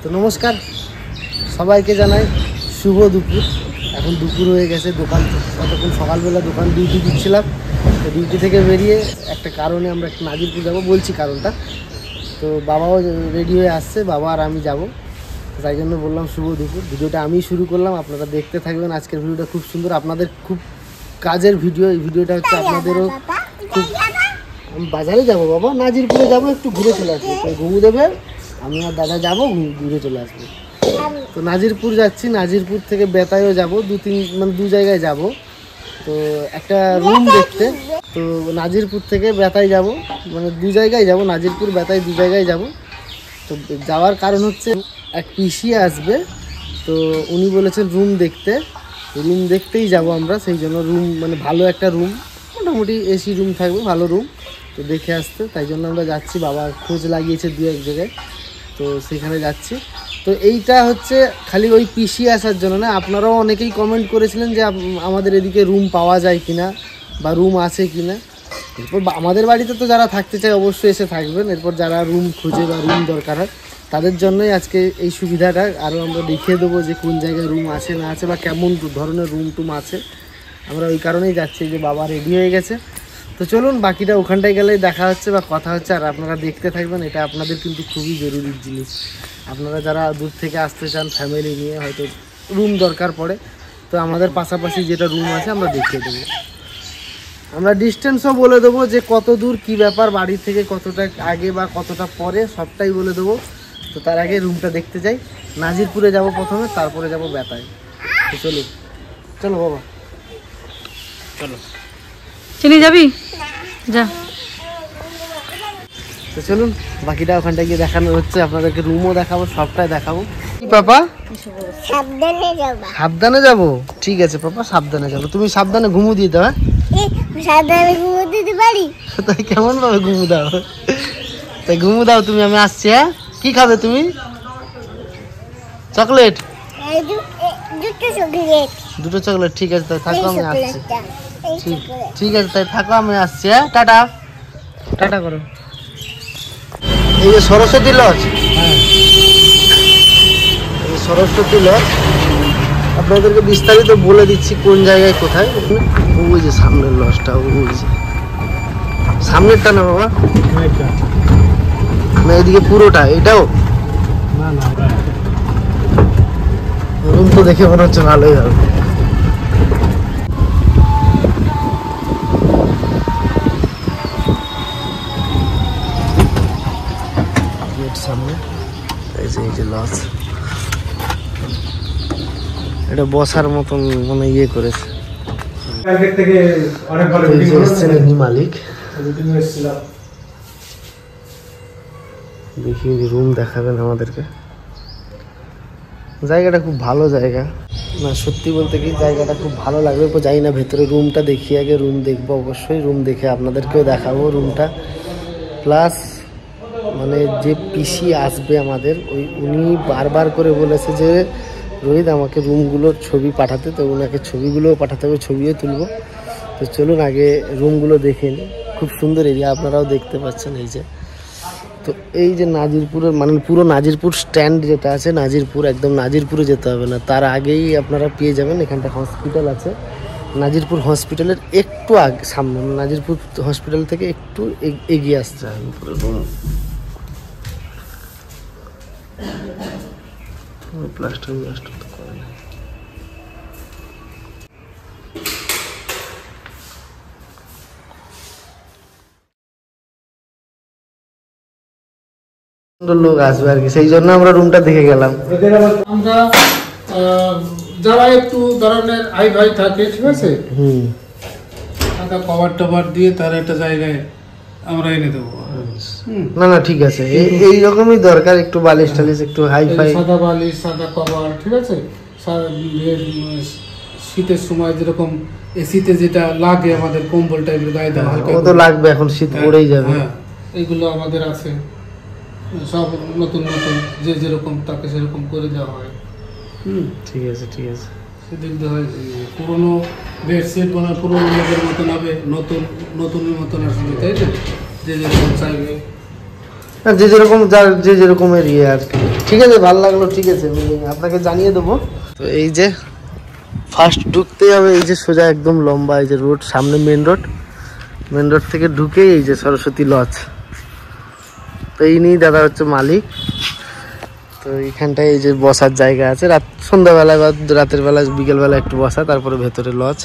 তো নমস্কার সবাইকে জানাই শুভ দুপুর। এখন দুপুর হয়ে গেছে, দোকান কতক্ষণ সকালবেলা দোকান ডিউটি দিচ্ছিলাম, তো ডিউটি থেকে বেরিয়ে একটা কারণে আমরা একটু নাজিরপুর যাবো, বলছি কারণটা। তো বাবাও রেডি হয়ে আসছে, বাবা আর আমি যাব, তাই জন্য বললাম শুভ দুপুর। ভিডিওটা আমি শুরু করলাম, আপনারা দেখতে থাকবেন। আজকের ভিডিওটা খুব সুন্দর, আপনাদের খুব কাজের ভিডিও। এই ভিডিওটা হচ্ছে আপনাদেরও খুব। আমি বাজারে যাব বাবা, নাজিরপুরে যাব, একটু ঘুরে চলে আসবো। ঘুমু দেবে, আমি আর দাদা যাবো, ঘুরে চলে আসবো। তো নাজিরপুর যাচ্ছি, নাজিরপুর থেকে বেতাইও যাব, দু জায়গায় যাব। তো একটা রুম দেখতে, তো নাজিরপুর থেকে বেতাই যাব, মানে দু জায়গায় যাব, নাজিরপুর বেতাই দু জায়গায় যাব। তো যাওয়ার কারণ হচ্ছে এক পিসি আসবে, তো উনি বলেছেন রুম দেখতেই যাব আমরা। সেই জন্য রুম মানে ভালো একটা রুম, মোটামুটি এসি রুম থাকবে, ভালো রুম, তো দেখে আসতে, তাই জন্য আমরা যাচ্ছি। বাবা খোঁজ লাগিয়েছে দু এক জায়গায়, তো সেখানে যাচ্ছি। তো এইটা হচ্ছে খালি ওই পিসি আসার জন্য না, আপনারাও অনেকেই কমেন্ট করেছিলেন যে আমাদের এদিকে রুম পাওয়া যায় কিনা বা রুম আছে কিনা। এরপর আমাদের বাড়িতে তো যারা থাকতে চায় অবশ্যই এসে থাকবেন, এরপর যারা রুম খোঁজে বা রুম দরকার হয় তাদের জন্যই আজকে এই সুবিধাটা। আরও আমরা দেখিয়ে দেবো যে কোন জায়গায় রুম আছে না আছে বা কেমন ধরনের রুম টুম আছে। আমরা ওই কারণেই যাচ্ছি যে বাবা রেডি হয়ে গেছে। তো চলুন, বাকিটা ওখানটায় গেলেই দেখা হচ্ছে বা কথা হচ্ছে, আর আপনারা দেখতে থাকবেন। এটা আপনাদের কিন্তু খুবই জরুরি জিনিস। আপনারা যারা দূর থেকে আসতে চান ফ্যামিলি নিয়ে, হয়তো রুম দরকার পড়ে, তো আমাদের পাশাপাশি যেটা রুম আছে আমরা দেখিয়ে দেবো। আমরা ডিস্টেন্সও বলে দেবো যে কত দূর কী ব্যাপার, বাড়ি থেকে কতটা আগে বা কতটা পরে সবটাই বলে দেবো। তো তার আগে রুমটা দেখতে যাই। নাজিরপুরে যাব প্রথমে, তারপরে যাব বেতায়। তো চলো বাবা, চলো। চিনি যাবি যা। তো চলুন, বাকিটা ওখানটায় গিয়ে দেখানো হচ্ছে, আপনাদেরকে রুমও দেখাবো, সবটাই দেখাবো। পাপা সাবধানে যাবো, ঠিক আছে পাপা সাবধানে যাবো। তুমি সাবধানে ঘুমু দিয়ে দাও। সাবধানে ঘুমু দিতে পারি? তাই কেমন ভাবে ঘুমু দাও? তাই ঘুমু দাও তুমি, আমি আসছি। হ্যাঁ, কি খাবে তুমি? চকলেট? দুটো চকলেট, ঠিক আছে তাই থাকো, আমি আসছি। ঠিক আছে তাই থাকো, আমি আসছি। হ্যাঁ, টাটা টাটা করো। এই যে সরস্বতী লজ, হ্যাঁ এই সরস্বতী লজ আপনাদেরকে বিস্তারিত বলে দিচ্ছি কোন জায়গায় কোথায়। ওই যে সামনের লজটা, ওই যে সামনেরটা না বাবা, না এদিকে পুরোটা, এটাও না না। রুম তো দেখে মনে হচ্ছে ভালোই হবে। সামনে এই যে লজ, এটা বসার মতন মানে ইয়ে করেছে। মালিক দেখি রুম দেখাবেন আমাদেরকে। জায়গাটা খুব ভালো জায়গা না, সত্যি বলতে কি জায়গাটা খুব ভালো লাগবে। যাই না ভেতরে, রুমটা দেখি আগে, রুম দেখবো অবশ্যই, রুম দেখে আপনাদেরকেও দেখাবো রুমটা। প্লাস মানে যে পিসি আসবে আমাদের, উনি বারবার করে বলেছে যে রোহিত আমাকে রুমগুলোর ছবি পাঠাতে, তো ওনাকে ছবিগুলোও পাঠাতে হবে, ছবিও তুলবো। তো চলুন আগে রুমগুলো দেখে নিই। খুব সুন্দর এরিয়া, আপনারাও দেখতে পাচ্ছেন। এই যে, তো এই যে নাজিরপুরের মানে পুরো নাজিরপুর স্ট্যান্ড যেটা আছে, নাজিরপুর একদম নাজিরপুরে যেতে হবে না, তার আগেই আপনারা পেয়ে যাবেন। এখানটা হসপিটাল আছে, নাজিরপুর হসপিটালের একটু আগে সামনে, নাজিরপুর হসপিটাল থেকে একটু এগিয়ে আসতে হবে পুরো রুম। প্লাস্টার তো করে না। লোক আসবে আর কি, সেই জন্য আমরা রুমটা দেখে গেলাম। আমরা যারা একটু ধরনের হাই ফাই থাকে, ঠিক আছে, কভার টভার দিয়ে তার একটা জায়গায় আমরা এনে দেবো। না না ঠিক আছে, এই রকমই দরকার, একটু বালিশ টালিশ, একটু হাই ফাই, সাদা বালিশ, সাদা কভার, ঠিক আছে। শীতের সময় যেরকম এসিতে যেটা লাগে আমাদের কম্বল টাইপের গায়ে দেওয়া, ও তো লাগবে, এখন শীত পড়েই যাবে। এইগুলো আমাদের আছে সব, নতুন নতুন যে যেরকম তাকে সেরকম করে দেওয়া হয়। ঠিক আছে ঠিক আছে। সেদিক দিয়ে হয় পুরোনো বেডশিট মানে পুরোনো লোকের মতন হবে, নতুনের মতন আসবে, তাই তো? যে যেরকম চাইবে, যে যেরকম যার যে যেরকমের ইয়ে আর কি। ঠিক আছে, ভালো লাগলো, ঠিক আছে, আপনাকে জানিয়ে দেবো। তো এই যে ফার্স্ট ঢুকতেই হবে, এই যে সোজা একদম লম্বা এই যে রোড, সামনে মেন রোড থেকে ঢুকেই এই যে সরস্বতী লজ। তো এই নিয়েই দাদা হচ্ছে মালিক। তো এইখানটায় এই যে বসার জায়গা আছে, সন্ধ্যাবেলায় বা রাতের বেলা বিকেলবেলা একটু বসা, তারপরে ভেতরে লজ।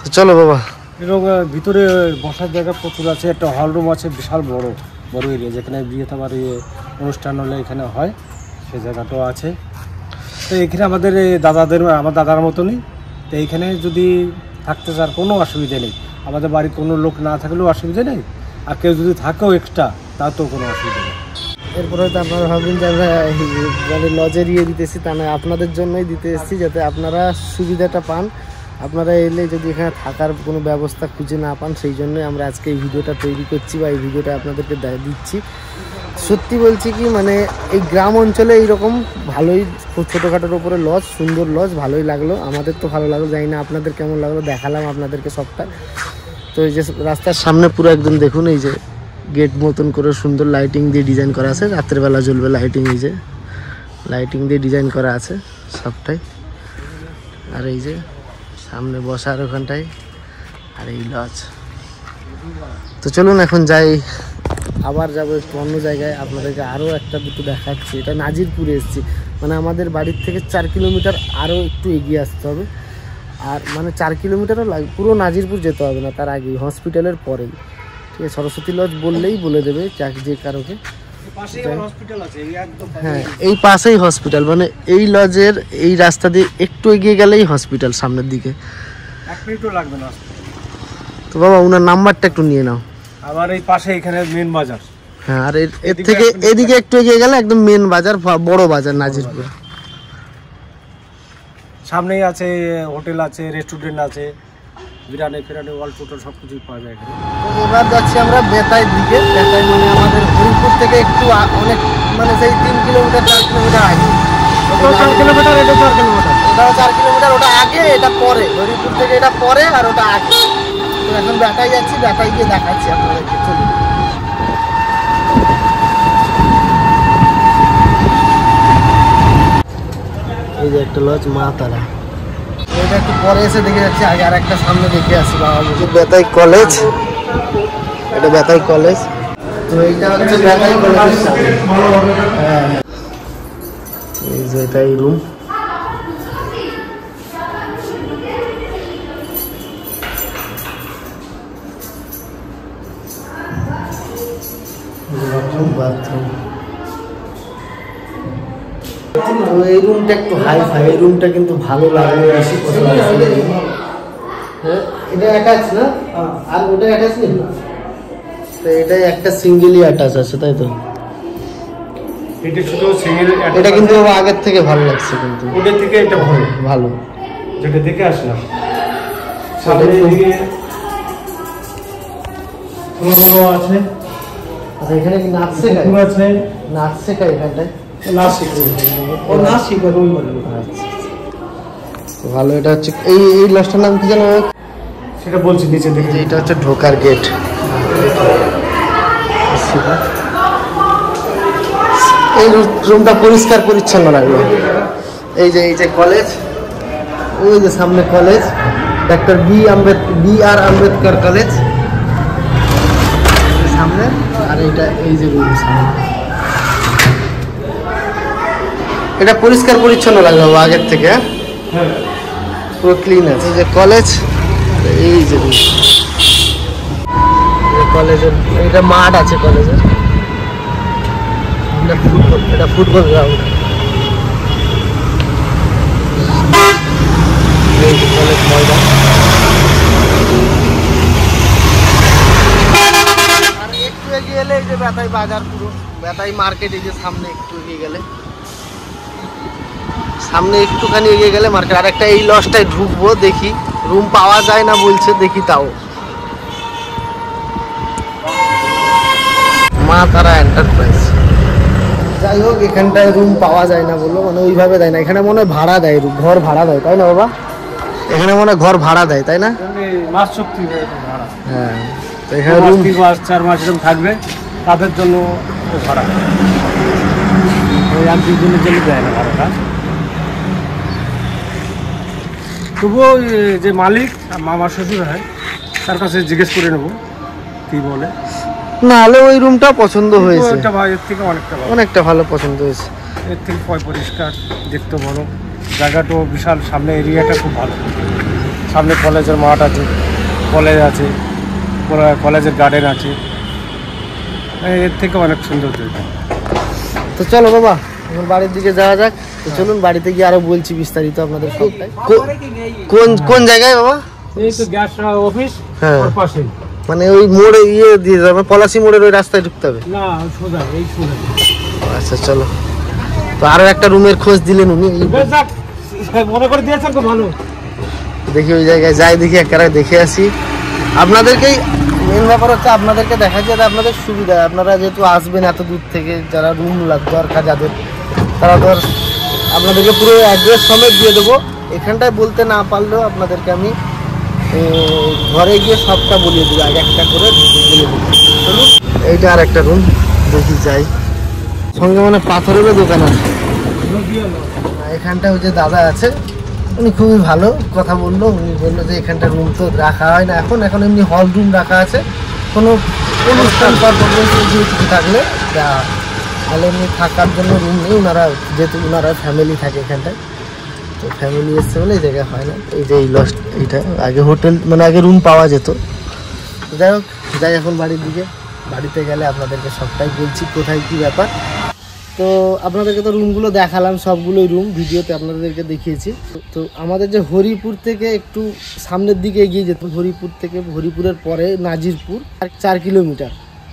তো চলো বাবা। এবং ভিতরে বসার জায়গা প্রচুর আছে, একটা হল রুম আছে বিশাল বড় এরিয়া, যেখানে বিয়ে তোমার অনুষ্ঠান হলে এখানে হয়, সেই জায়গাটাও আছে। তো এখানে আমার দাদার মতনই। তো এইখানে যদি থাকতে চার কোনো অসুবিধা নেই, আমাদের বাড়ি কোনো লোক না থাকলেও অসুবিধা নেই, আর কেউ যদি থাকেও এক্সট্রা তাতেও কোনো অসুবিধা নেই। এরপরে হয়তো আপনারা ভাববেন যে আমরা লজের দিতেছি, তা নয়, আপনাদের জন্যই দিতে এসেছি, যাতে আপনারা সুবিধাটা পান। আপনারা এলে যদি এখানে থাকার কোনো ব্যবস্থা খুঁজে না পান, সেই জন্যই আমরা আজকে এই ভিডিওটা তৈরি করছি বা এই ভিডিওটা আপনাদেরকে দিচ্ছি। সত্যি বলছি কি, মানে এই গ্রাম অঞ্চলে এইরকম ভালোই ছোটোখাটোর ওপরে লজ, সুন্দর লজ, ভালোই লাগলো, আমাদের তো ভালো লাগলো, জানি না আপনাদের কেমন লাগলো, দেখালাম আপনাদেরকে সবটা। তো এই যে রাস্তার সামনে পুরো একদম দেখুন, এই যে গেট মতন করে সুন্দর লাইটিং দিয়ে ডিজাইন করা আছে, রাত্রেবেলা জ্বলবে লাইটিং, এই যে লাইটিং দিয়ে ডিজাইন করা আছে সবটাই। আর এই যে সামনে বসার ওখানটায়, আর এই লজ। তো চলুন এখন যাই, আবার যাবো একটু অন্য জায়গায়, আপনাদেরকে আরও একটা দুটো দেখাচ্ছি। এটা নাজিরপুরে এসেছি, মানে আমাদের বাড়ির থেকে 4 কিলোমিটার আরও একটু এগিয়ে আসতে হবে। আর মানে 4 কিলোমিটারও পুরো নাজিরপুর যেতে হবে না, তার আগেই হসপিটালের পরেই, ঠিক আছে। সরস্বতী লজ বললেই বলে দেবে যে কারোকে। হ্যাঁ, এই পাশেই হসপিটাল, মানে এই লজের এই রাস্তা দিয়ে একটু এগিয়ে গেলেই হসপিটাল সামনের দিকে, 1 মিনিটও লাগবে না। তো বাবা ওনার নাম্বারটা একটু নিয়ে নাও। আবার এই পাশে এখানে মেন বাজার। হ্যাঁ, আর এর থেকে এদিকে একটু এগিয়ে গেলে একদম মেন বাজার, বড় বাজার নাজিরপুর। সামনেই আছে হোটেল আছে, রেস্টুরেন্ট আছে, বিরিয়ানি ফিরানি অল টোটাল সব কিছুই পাওয়া যায় এখানে। এবার যাচ্ছি আমরা বেতাইয়ের দিকে। বেতাই মানে আমাদের হরিপুর থেকে একটু অনেক, মানে সেই 3 কিলোমিটার 4 কিলোমিটার আগে। 4 কিলোমিটার, এটা 4 কিলোমিটার, ওটাও 4 কিলোমিটার, ওটা আগে, এটা পরে, হরিপুর থেকে এটা পরে আর ওটা আগে। তো এখন বেতাই যাচ্ছি, বেতাই গিয়ে দেখাচ্ছি আপনাদেরকে, চলুন। এই যে একটা লজ মা তারা, এটা একটু পরে এসে দেখে যাচ্ছি, আগে আর একটা সামনে দেখে আসি। বাবা বেতাই কলেজ, এটা বেতাই কলেজ। তো এইটা হচ্ছে বেতাই কলেজের সামনে। হ্যাঁ, এই যে এটাই রুম। বাথরুম। তো এই রুমটা একটু হাই ফাই, এই রুমটা কিন্তু ভালো লাগলো, বেশি পছন্দ হয়েছে। হ্যাঁ, এটা অ্যাটাচ না, আর ওটা অ্যাটাচ নেই, তো এটাই একটা সিঙ্গেলই অ্যাটাচ আছে, তাই তো? এটা শুধু সিঙ্গেল, এটা কিন্তু আগের থেকে ভালো লাগছে, কিন্তু ওদের থেকে এটা ভালো, যেটা দেখে আসলাম। সামনে এদিকে কোনো আছে, আচ্ছা, এখানে কি নাচ শেখায়? আছে, নাচ শেখায় এখানটায়? নাচ শিখবে, ও নাচ শিখবে, ওই বলে। আচ্ছা, তো ভালো। এটা হচ্ছে এই লজটার নাম কি জানো? সেটা বলছি নিচে দেখে। এটা হচ্ছে ঢোকার গেট। এই রুমটা পরিষ্কার পরিচ্ছন্ন লাগলো। এই যে কলেজ, ওই যে সামনে college, doctor B.R.. Ambedkar college সামনে। আর এটা এই যে রুম সামনে, এটা পরিষ্কার পরিচ্ছন্ন লাগলো আগের থেকে, হ্যাঁ, পুরো ক্লিন আছে। এই যে কলেজ, এই যে রুম, কলেজের এটা মাঠ আছে, কলেজের এটা ফুটবল গ্রাউন্ড। এই যে কলেজ ময়দান। আর একটু এগিয়ে এলে এই যে বেতাই বাজার, পুরো বেতাই মার্কেট। এই যে সামনে একটু এগিয়ে গেলে, সামনে একটুখানি এগিয়ে গেলে মার্কেট। আর একটা এই লজটায় ঢুকবো, দেখি রুম পাওয়া যায় না বলছে, দেখি তাও। মা তারা এন্টারপ্রাইজ। যাই হোক, এখানটায় রুম পাওয়া যায় না বললো, মানে ওইভাবে দেয় না, এখানে মনে হয় ভাড়া দেয়, ঘর ভাড়া দেয়, তাই না বাবা? এখানে মনে হয় ঘর ভাড়া দেয়, তাই না? মাস চুক্তি, হ্যাঁ, তো এখানে রুম 4 মাস এরকম থাকবে, তাদের জন্য ভাড়া। ওই 1-2 দিনের জন্য দেয় না ভাড়াটা। তবুও ওই যে মালিক আমার শ্বশুর হয় তার কাছে জিজ্ঞেস করে নেবো কী বলে। না হলে ওই রুমটা পছন্দ হয়েছে, ওইটা ভাই এর থেকে অনেকটা ভালো, অনেকটা ভালো পছন্দ হয়েছে। এর থেকে পরিষ্কার, দেখতে ভালো, জায়গাটাও বিশাল, সামনে এরিয়াটা খুব ভালো, সামনে কলেজের মাঠ আছে, কলেজ আছে, কলেজের গার্ডেন আছে, এর থেকে অনেক সুন্দর জায়গা। তো চলো বাবা এখন বাড়ির দিকে যাওয়া যাক। তো চলুন বাড়িতে গিয়ে আরো বলছি বিস্তারিত আপনাদের সবটাই। কোন কোন জায়গায় বাবা? এই তো গ্যাস অফিস হ্যাঁ। ওর পাশে, মানে ওই মোড়ে ইয়ে দিয়ে যাবে, পলাশি মোড়ের ওই রাস্তায় ঢুকতে হবে? না সোজা, এই সোজা। আচ্ছা চলো। তো আরো একটা রুমের খোঁজ দিলেন উনি, মনে করে দিয়েছেন তো ভালো। দেখি ওই জায়গায় যাই, দেখি একেবারে দেখে আসি। আপনাদেরকেই মেন ব্যাপার হচ্ছে আপনাদেরকে দেখা যাতে আপনাদের সুবিধা, আপনারা যেহেতু আসবেন এত দূর থেকে, যারা রুম দরকার যাদের, তারা ধর আপনাদেরকে পুরো অ্যাড্রেস সমেত দিয়ে দেবো। এখানটায় বলতে না পারলেও আপনাদেরকে আমি ঘরে গিয়ে সবটা বলিয়ে দেবো, আগে একটা করে বলে দেবো। চলুন এইটা আর একটা রুম দেখি যাই। সঙ্গে মানে পাথরেরও দোকান আছে এখানটা। ওই যে দাদা আছে উনি খুবই ভালো কথা বললো, উনি বললো যে এখানটা রুম তো রাখা হয় না এখন, এখন এমনি হল রুম রাখা আছে, কোনো অনুষ্ঠান পারফরমেন্স কিছু থাকলে তাহলে এমনি থাকার জন্য রুম নেই। ওনারা যেহেতু ওনারা ফ্যামিলি থাকে এখানটায়, তো ফ্যামিলি এসছে বলে এই জায়গায় হয় না। এই যে এই লস্ট, এইটা আগে হোটেল মানে আগে রুম পাওয়া যেত। যাই হোক, যাই এখন বাড়ির দিকে। বাড়িতে গেলে আপনাদেরকে সবটাই বলছি কোথায় কী ব্যাপার। তো আপনাদেরকে তো রুমগুলো দেখালাম, সবগুলোই রুম ভিডিওতে আপনাদেরকে দেখিয়েছি। তো আমাদের যে হরিপুর থেকে একটু সামনের দিকে এগিয়ে যেত, হরিপুর থেকে, হরিপুরের পরে নাজিরপুর 4 কিলোমিটার,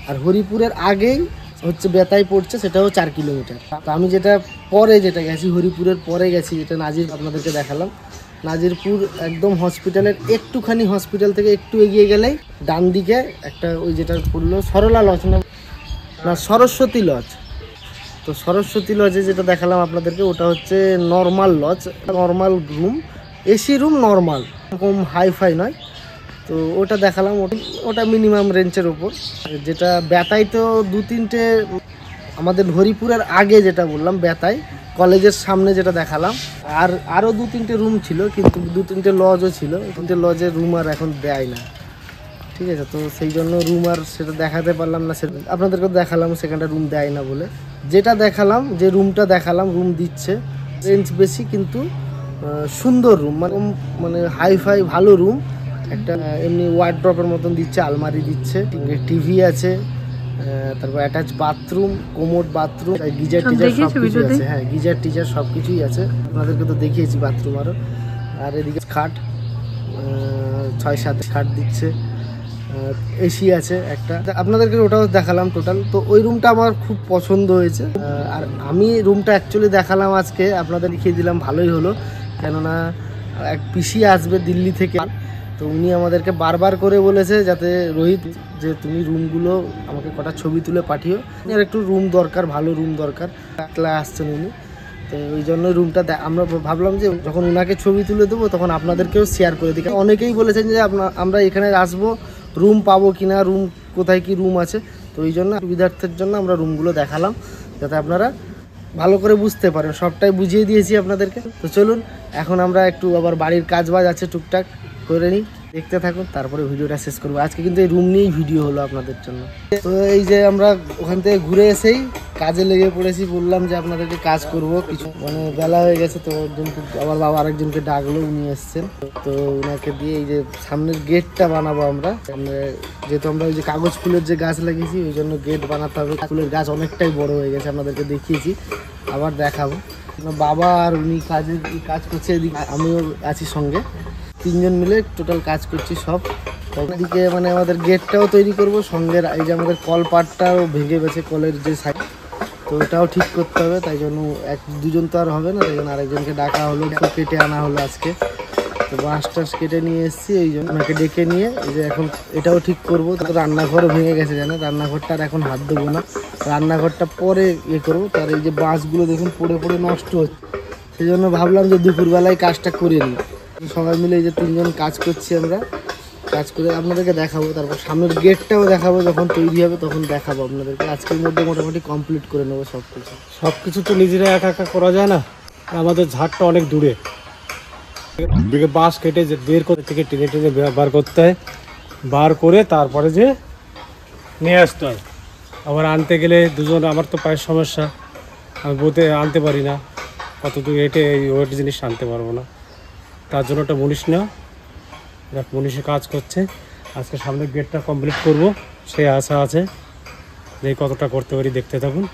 আর হরিপুরের আগেই হচ্ছে বেতাই পড়ছে, সেটাও 4 কিলোমিটার। তো আমি যেটা পরে যেটা গেছি, হরিপুরের পরে গেছি, যেটা নাজির আপনাদেরকে দেখালাম। নাজিরপুর একদম হসপিটালের একটুখানি, হসপিটাল থেকে একটু এগিয়ে গেলেই ডান দিকে একটা ওই যেটা পড়লো সরলা লজ না সরস্বতী লজ। তো সরস্বতী লজে যেটা দেখালাম আপনাদেরকে, ওটা হচ্ছে normal lodge, normal room, AC room, normal, এরকম হাইফাই নয়। তো ওটা দেখালাম, ওটা মিনিমাম রেঞ্জের ওপর। যেটা বেতাই তো 2-3টে, আমাদের হরিপুরের আগে যেটা বললাম বেতাই কলেজের সামনে যেটা দেখালাম, আর আরও 2-3টে রুম ছিল, কিন্তু 2-3টে লজও ছিল। 3টে লজের রুম আর এখন দেয় না, ঠিক আছে। তো সেই জন্য রুম আর সেটা দেখাতে পারলাম না, সেটা আপনাদেরকে দেখালাম, সেখানটা রুম দেয় না বলে। যেটা দেখালাম, যে রুমটা দেখালাম, রুম দিচ্ছে, রেঞ্জ বেশি কিন্তু সুন্দর রুম, মানে হাইফাই ভালো রুম। একটা এমনি ওয়ার্ড্রপের মতন দিচ্ছে, আলমারি দিচ্ছে, টিভি আছে, তারপর attach bathroom, commode bathroom, geyser teaser সব কিছু আছে। হ্যাঁ, গিজার টিজার সব কিছুই আছে, আপনাদেরকে তো দেখিয়েছি বাথরুম আরও। আর এদিকে খাট 6-7 খাট দিচ্ছে, এসি আছে একটা, আপনাদেরকে ওটাও দেখালাম টোটাল। তো ওই রুমটা আমার খুব পছন্দ হয়েছে। আর আমি রুমটা অ্যাকচুয়ালি দেখালাম আজকে, আপনাদের লিখিয়ে দিলাম, ভালোই হলো। কেননা এক পিসি আসবে দিল্লি থেকে, তো উনি আমাদেরকে বারবার করে বলেছে যাতে রোহিত, যে তুমি রুমগুলো আমাকে কটা ছবি তুলে পাঠিও, আর একটু রুম দরকার, ভালো রুম দরকার, একলা আসছেন উনি। তো ওই জন্য রুমটা আমরা ভাবলাম যে যখন ওনাকে ছবি তুলে দেবো তখন আপনাদেরকেও শেয়ার করে দিই। অনেকেই বলেছেন যে আমরা এখানে আসবো, রুম পাবো কিনা, রুম কোথায় কি রুম আছে। তো ওই জন্য সুবিধার্থের জন্য আমরা রুমগুলো দেখালাম, যাতে আপনারা ভালো করে বুঝতে পারেন, সবটাই বুঝিয়ে দিয়েছি আপনাদেরকে। তো চলুন এখন আমরা একটু আবার বাড়ির কাজ বাজ আছে টুকটাক করে নিই, দেখতে থাকুন, তারপরে ভিডিওটা শেষ করবো। আজকে কিন্তু এই রুম নিয়েই ভিডিও হলো আপনাদের জন্য। তো এই যে আমরা ওখান থেকে ঘুরে এসেই কাজে লেগে পড়েছি, বললাম যে আপনাদেরকে কাজ করব কিছু, মানে বেলা হয়ে গেছে। তো আবার বাবা আরেকজনকে ডাকলো, উনি এসছেন। তো ওনাকে দিয়ে এই যে সামনের গেটটা বানাবো আমরা, যেহেতু আমরা ওই যে কাগজ ফুলের যে গাছ লাগিয়েছি, ওই জন্য গেট বানাতে হবে। ফুলের গাছ অনেকটাই বড় হয়ে গেছে, আপনাদেরকে দেখিয়েছি, আবার দেখাবো। বাবা আর উনি কাজ করছে, এদিকে আমিও আছি সঙ্গে, 3 জন মিলে টোটাল কাজ করছি সব। এদিকে মানে আমাদের গেটটাও তৈরি করব, সঙ্গে এই যে আমাদের কলপাটটাও ভেঙে গেছে, কলের যে সাইড, তো ওটাও ঠিক করতে হবে। তাই জন্য 1-2 জন তো আর হবে না, তাই জন্য আরেকজনকে ডাকা হলো, কেটে আনা হলো আজকে। তো বাঁশ টাস কেটে নিয়ে এসেছি, এই জন্য ওনাকে ডেকে নিয়ে এই যে এখন এটাও ঠিক করবো। তো রান্নাঘরও ভেঙে গেছে, জানেন, রান্নাঘরটা আর এখন হাত দেবো না, রান্নাঘরটা পরে ইয়ে করবো। তার এই যে বাঁশগুলো দেখুন পড়ে পড়ে নষ্ট হচ্ছে, সেই জন্য ভাবলাম যে দুপুরবেলায় কাজটা করে নিই। সবাই মিলে এই যে 3 জন কাজ করছি আমরা, কাজ করে আপনাদেরকে দেখাবো, তারপর সামনের গেটটাও দেখাবো, যখন তৈরি হবে তখন দেখাবো আপনাদেরকে। আজকের মধ্যে মোটামুটি কমপ্লিট করে নেবো সব কিছু। সব কিছু তো নিজেরা একা একা করা যায় না, আমাদের ঝাড়টা অনেক দূরে, বাঁশ কেটে যে বের করে থেকে টেনে টেনে বার করতে হয়, বার করে তারপরে যে নিয়ে আসতে হয়। আবার আনতে গেলে দুজন, আমার তো পায়ের সমস্যা, আমি বোতে আনতে পারি না, কত দূর হেঁটে এই ওয়েট জিনিস আনতে পারবো না, তার জন্য একটা মুনিশ নেওয়া, দেখ মুনিশে কাজ করছে। আজকে সামনে গেটটা কমপ্লিট করব, সেই আশা আছে, যে কতটা করতে পারি দেখতে থাকুন।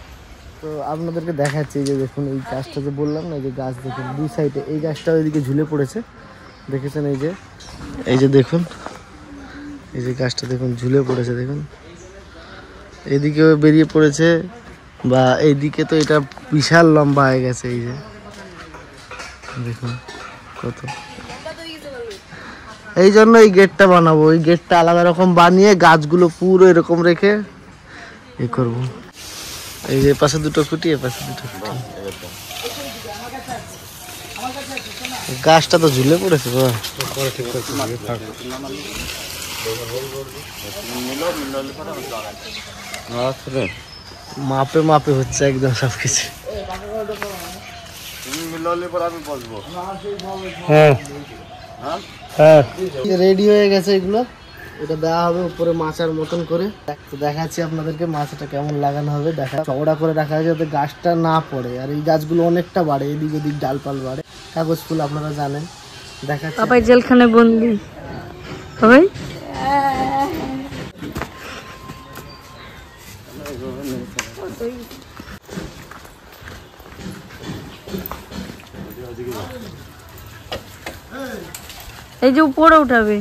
তো আপনাদেরকে দেখাচ্ছি, এই যে দেখুন এই গাছটা যে বললাম না, এই যে গাছ দেখুন দুই সাইডে, এই গাছটা ওইদিকে ঝুলে পড়েছে, দেখেছেন? এই যে দেখুন, এই যে গাছটা দেখুন ঝুলে পড়েছে, দেখুন এদিকেও বেরিয়ে পড়েছে, বা এইদিকে তো এটা বিশাল লম্বা হয়ে গেছে, এই যে দেখুন কত। এই জন্য এই গেটটা বানাবো, এই গেটটা আলাদা রকম বানিয়ে গাছগুলো পুরো এরকম রেখে এ করবো। এই যে পাশে দুটো খুঁটি, এ পাশে দুটো খুঁটি। গাছটা তো ঝুলে পড়েছে বাবা। মাপে মাপে হচ্ছে একদম সবকিছু। হ্যাঁ হ্যাঁ, রেডি হয়ে গেছে এগুলো, এটা দেওয়া হবে উপরে মাচার মতন করে। তো দেখাচ্ছি আপনাদেরকে মাচাটা কেমন লাগানো হবে, দেখা চওড়া করে রাখা হয় যাতে গাছটা না পড়ে, আর এই গাছগুলো অনেকটা বাড়ে, এদিক ওদিক ডালপাল বাড়ে। কাগজ ফুল আপনারা জানেন, দেখাচ্ছি। পাপাই জেলখানে বন্দি পাপাই। এই যে উপরে উঠাবে,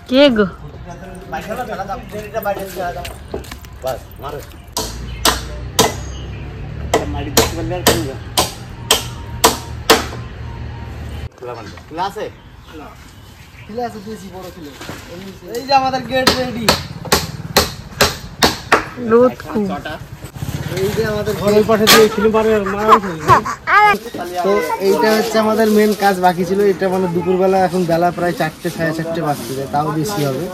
কে গো? এই যে আমাদের গেট রেডি, রোদ খুব। এই যে আমাদের ঘরের পাশে দিয়ে ফিল্ম মারা তো এইটা হচ্ছে আমাদের মেন কাজ বাকি ছিল। এটা মানে দুপুরবেলা, এখন বেলা প্রায় 4টে 4:30 বাজতে যায়, তাও বেশি হবে।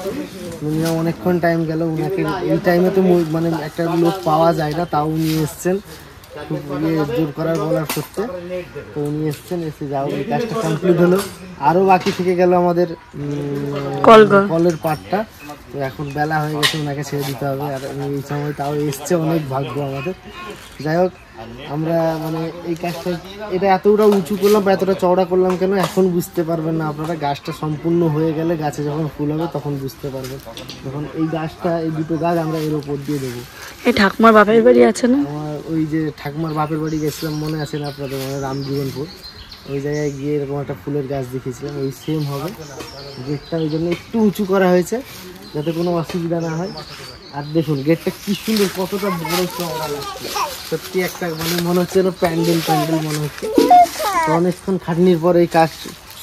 মিনিমাম অনেকক্ষণ টাইম গেল। উনাকে এই টাইমে তো মানে একটা লোক পাওয়া যায় না, তাও উনি এসছেন খুব জোর করার বলার করতে। তো উনি এসছেন, এসে যাও এই কাজটা কমপ্লিট হলো। আরও বাকি থেকে গেল আমাদের কলের পাটটা। তো এখন বেলা হয়ে গেছে, ওনাকে ছেড়ে দিতে হবে। আর এই সময় তাও এসছে, অনেক ভাগ্য আমাদের। যাই হোক, আমরা মানে এই কাজটা, এটা এতটা উঁচু করলাম বা এতটা চওড়া করলাম কেন এখন বুঝতে পারবেন না আপনারা। গাছটা সম্পূর্ণ হয়ে গেলে, গাছে যখন ফুল হবে তখন বুঝতে পারবেন। তখন এই গাছটা, এই দুটো গাছ আমরা এর ওপর দিয়ে দেবো। এই ঠাকুমার বাপের বাড়ি আছে না, আমার ওই যে ঠাকুমার বাপের বাড়ি গেছিলাম, মনে আছে না আপনাদের? মানে রামজীবনপুর, ওই জায়গায় গিয়ে এরকম একটা ফুলের গাছ দেখেছিলাম, ওই সেম হবে। গেটটা ওই জন্য একটু উঁচু করা হয়েছে, যাতে কোনো অসুবিধা না হয়। আর দেখুন গেটটা কি সুন্দর, কতটা বড় চওড়া লাগছে। সত্যি একটা মানে মনে হচ্ছে যেন প্যান্ডেল মনে হচ্ছে। তো অনেকক্ষণ খাটনির পর এই কাজ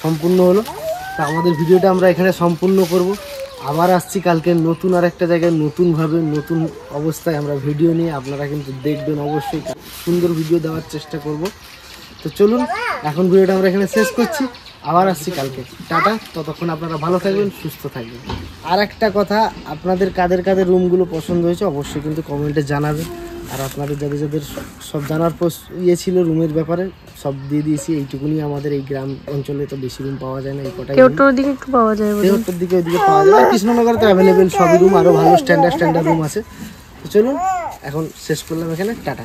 সম্পূর্ণ হলো। তো আমাদের ভিডিওটা আমরা এখানে সম্পূর্ণ করব। আবার আসছি কালকে নতুন আর একটা জায়গায়, নতুনভাবে নতুন অবস্থায় আমরা ভিডিও নিয়ে। আপনারা কিন্তু দেখবেন অবশ্যই, সুন্দর ভিডিও দেওয়ার চেষ্টা করব। তো চলুন, এখন ভিডিওটা আমরা এখানে শেষ করছি। আবার আসছি কালকে। টাটা, ততক্ষণ আপনারা ভালো থাকবেন, সুস্থ থাকবেন। আর একটা কথা, আপনাদের কাদের কাদের রুমগুলো পছন্দ হয়েছে অবশ্যই কিন্তু কমেন্টে জানাবেন। আর আপনাদের যাদের যাদের সব জানার ছিল রুমের ব্যাপারে, সব দিয়ে দিয়েছি। এইটুকুনি আমাদের এই গ্রাম অঞ্চলে তো বেশি রুম পাওয়া যায় না, এই কটাই। কেউটোর দিকে একটু পাওয়া যায়, কেউটোর দিকে ওইদিকে পাওয়া যায়। আর কৃষ্ণনগরে তো অ্যাভেলেবেল সবই রুম, আরও ভালো স্ট্যান্ডার্ড রুম আছে। তো চলুন, এখন শেষ করলাম এখানে। টাটা।